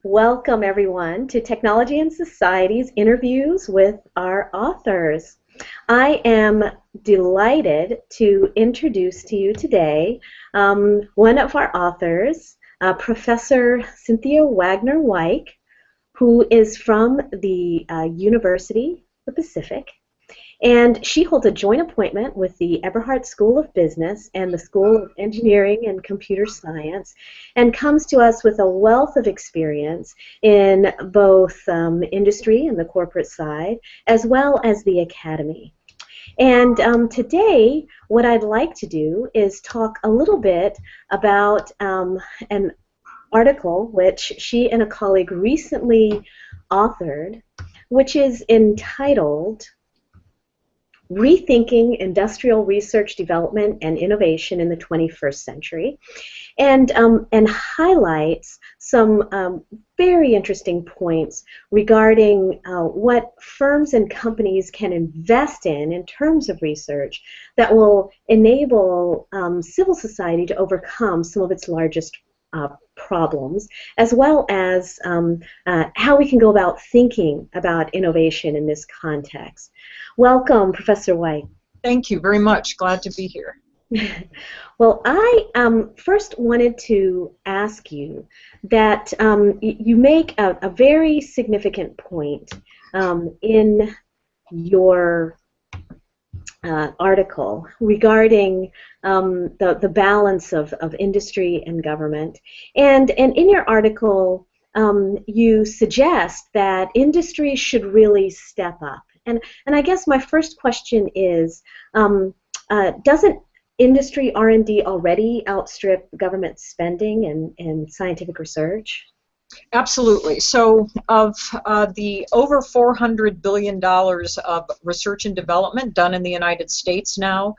Welcome, everyone, to Technology and Society's interviews with our authors. I am delighted to introduce to you today one of our authors, Professor Cynthia Wagner Weick, who is from the University of the Pacific. And she holds a joint appointment with the Eberhart School of Business and the School of Engineering and Computer Science, and comes to us with a wealth of experience in both industry and the corporate side, as well as the academy. And today, what I'd like to do is talk a little bit about an article which she and a colleague recently authored, which is entitled Rethinking Industrial Research, Development, and Innovation in the 21st Century, and highlights some very interesting points regarding what firms and companies can invest in terms of research that will enable civil society to overcome some of its largest problems, as well as how we can go about thinking about innovation in this context. Welcome, Professor Weick. Thank you very much. Glad to be here. Well, I first wanted to ask you that you make a very significant point in your article regarding the balance of industry and government. And in your article, you suggest that industry should really step up. And I guess my first question is, doesn't industry R&D already outstrip government spending in scientific research? Absolutely. So of the over $400 billion of research and development done in the United States now,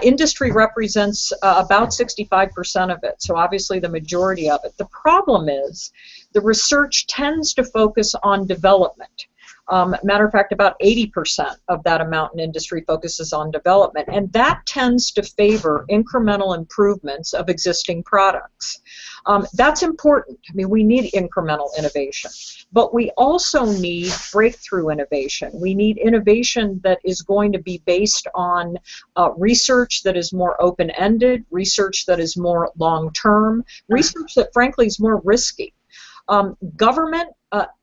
industry represents about 65% of it, so obviously the majority of it. The problem is the research tends to focus on development. Matter of fact, about 80% of that amount in industry focuses on development, and that tends to favor incremental improvements of existing products. That's important. I mean, we need incremental innovation, but we also need breakthrough innovation. We need innovation that is going to be based on research that is more open-ended, research that is more long-term, research that frankly is more risky. Government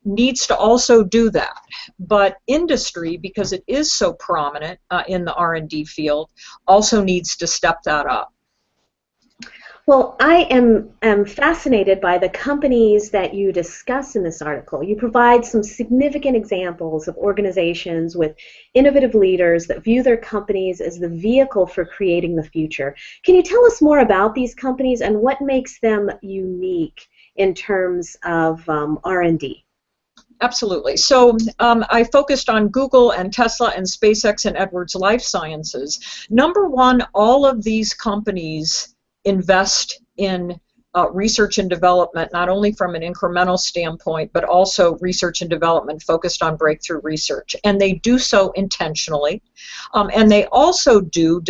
needs to also do that, but industry, because it is so prominent in the R&D field, also needs to step that up. Well, I am fascinated by the companies that you discuss in this article. You provide some significant examples of organizations with innovative leaders that view their companies as the vehicle for creating the future. Can you tell us more about these companies and what makes them unique in terms of R&D? Absolutely. So I focused on Google and Tesla and SpaceX and Edwards Life Sciences. Number one, all of these companies invest in research and development, not only from an incremental standpoint, but also research and development focused on breakthrough research. And they do so intentionally. And they also do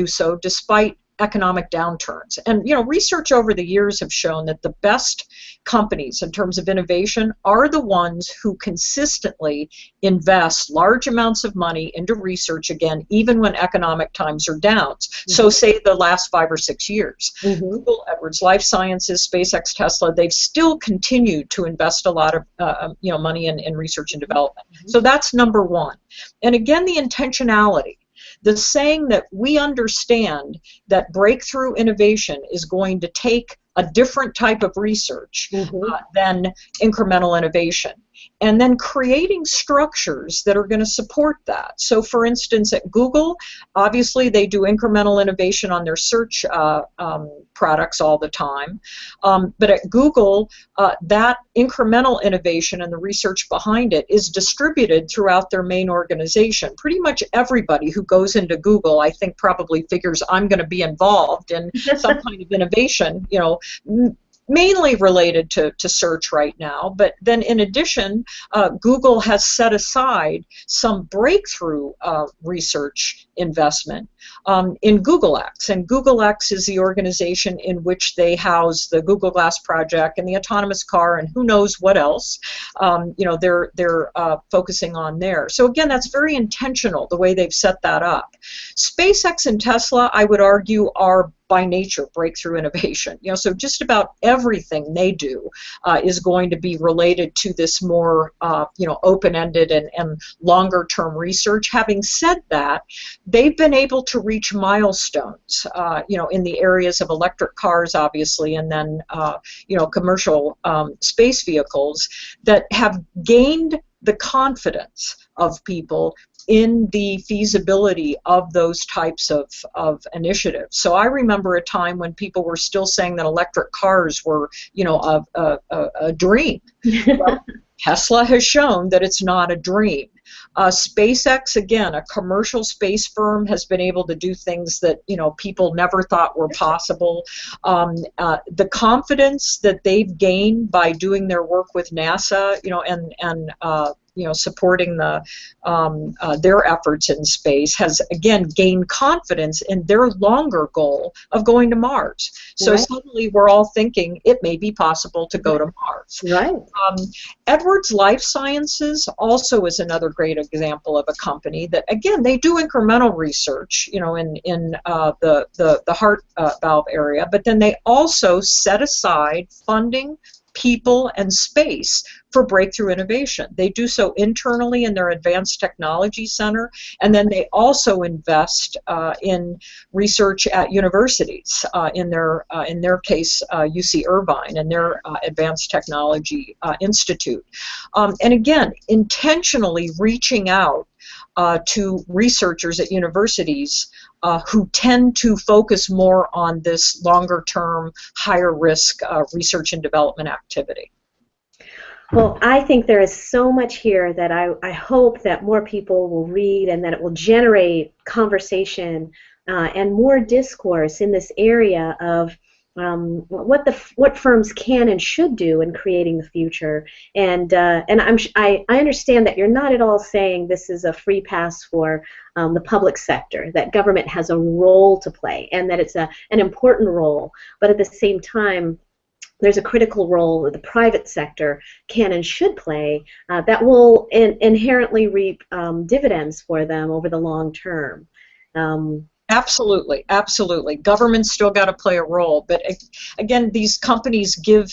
so despite economic downturns. And research over the years have shown that the best companies in terms of innovation are the ones who consistently invest large amounts of money into research, again, even when economic times are down. So say the last 5 or 6 years. Google, Edwards Life Sciences, SpaceX, Tesla, they've still continued to invest a lot of money in research and development. So that's number one. And again, the intentionality. The saying that we understand that breakthrough innovation is going to take a different type of research than incremental innovation. And then creating structures that are going to support that. So for instance, at Google, obviously they do incremental innovation on their search products all the time. But at Google, that incremental innovation and the research behind it is distributed throughout their main organization. Pretty much everybody who goes into Google, I think, probably figures I'm going to be involved in some kind of innovation, mainly related to search right now. But then in addition, Google has set aside some breakthrough research investment in Google X. And Google X is the organization in which they house the Google Glass project and the autonomous car and who knows what else. They're focusing on there. So again, that's very intentional, the way they've set that up. SpaceX and Tesla, I would argue, are by nature breakthrough innovation. So just about everything they do is going to be related to this more open-ended and longer-term research. Having said that, they've been able to reach milestones in the areas of electric cars, obviously, and then commercial space vehicles that have gained the confidence of people in the feasibility of those types of initiatives. So I remember a time when people were still saying that electric cars were, a dream. Well, Tesla has shown that it's not a dream. SpaceX, again, a commercial space firm, has been able to do things that people never thought were possible. The confidence that they've gained by doing their work with NASA, and supporting their efforts in space has again gained confidence in their longer goal of going to Mars. So right. Suddenly we're all thinking it may be possible to go to Mars. Right. Edwards Life Sciences also is another great example of a company that, again, they do incremental research, in the heart valve area, but then they also set aside funding, people, and space for breakthrough innovation. They do so internally in their Advanced Technology Center, and then they also invest in research at universities, in their case, UC Irvine and their Advanced Technology Institute. And again, intentionally reaching out to researchers at universities who tend to focus more on this longer-term, higher-risk research and development activity. Well, I think there is so much here that I hope that more people will read and that it will generate conversation and more discourse in this area of what firms can and should do in creating the future. And I understand that you're not at all saying this is a free pass for the public sector, that government has a role to play and that it's an important role, but at the same time there's a critical role that the private sector can and should play that will inherently reap dividends for them over the long term. Absolutely, absolutely. Government's still got to play a role, but again, these companies give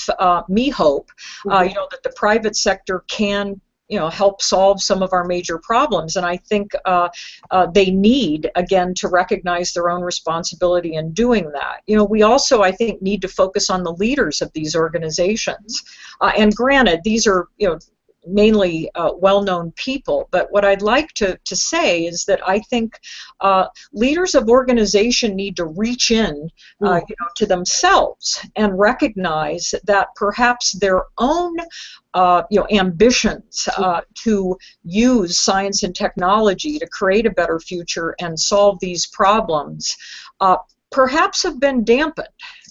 me hope, that the private sector can, help solve some of our major problems, and I think they need, again, to recognize their own responsibility in doing that. We also, I think, need to focus on the leaders of these organizations, and granted, these are, mainly well-known people, but what I'd like to say is that I think leaders of organization need to reach in to themselves and recognize that perhaps their own ambitions to use science and technology to create a better future and solve these problems perhaps have been dampened.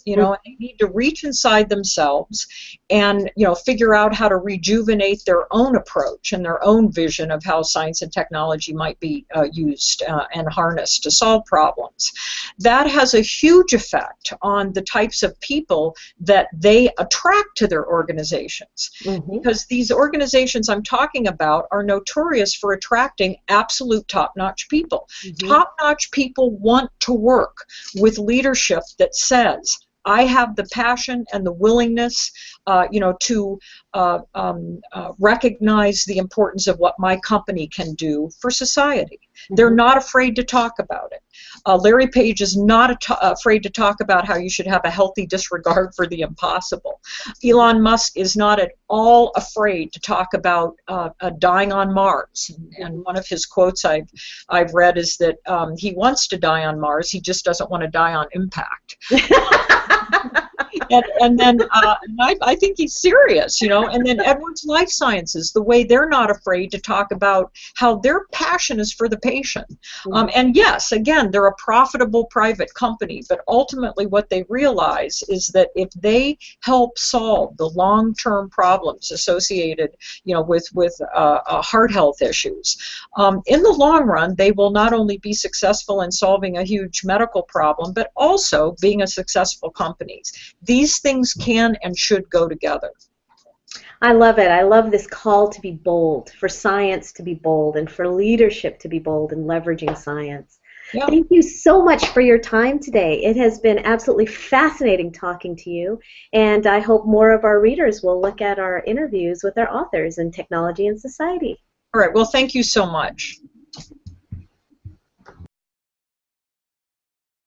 And they need to reach inside themselves and, figure out how to rejuvenate their own approach and their own vision of how science and technology might be used and harnessed to solve problems. That has a huge effect on the types of people that they attract to their organizations. Because these organizations I'm talking about are notorious for attracting absolute top-notch people. Top-notch people want to work with leadership that says, I have the passion and the willingness, to recognize the importance of what my company can do for society. They're not afraid to talk about it. Larry Page is not afraid to talk about how you should have a healthy disregard for the impossible. Elon Musk is not at all afraid to talk about dying on Mars. And one of his quotes I've read is that he wants to die on Mars, he just doesn't want to die on impact. and then I think he's serious, you know. And then Edwards Life Sciences, the way they're not afraid to talk about how their passion is for the patient. And yes, again, they're a profitable private company, but ultimately what they realize is that if they help solve the long-term problems associated, you know, with heart health issues, in the long run, they will not only be successful in solving a huge medical problem, but also being a successful company. These things can and should go together. I love it. I love this call to be bold, for science to be bold, and for leadership to be bold in leveraging science. Yeah. Thank you so much for your time today. It has been absolutely fascinating talking to you, and I hope more of our readers will look at our interviews with our authors in technology and society. All right. Well, thank you so much.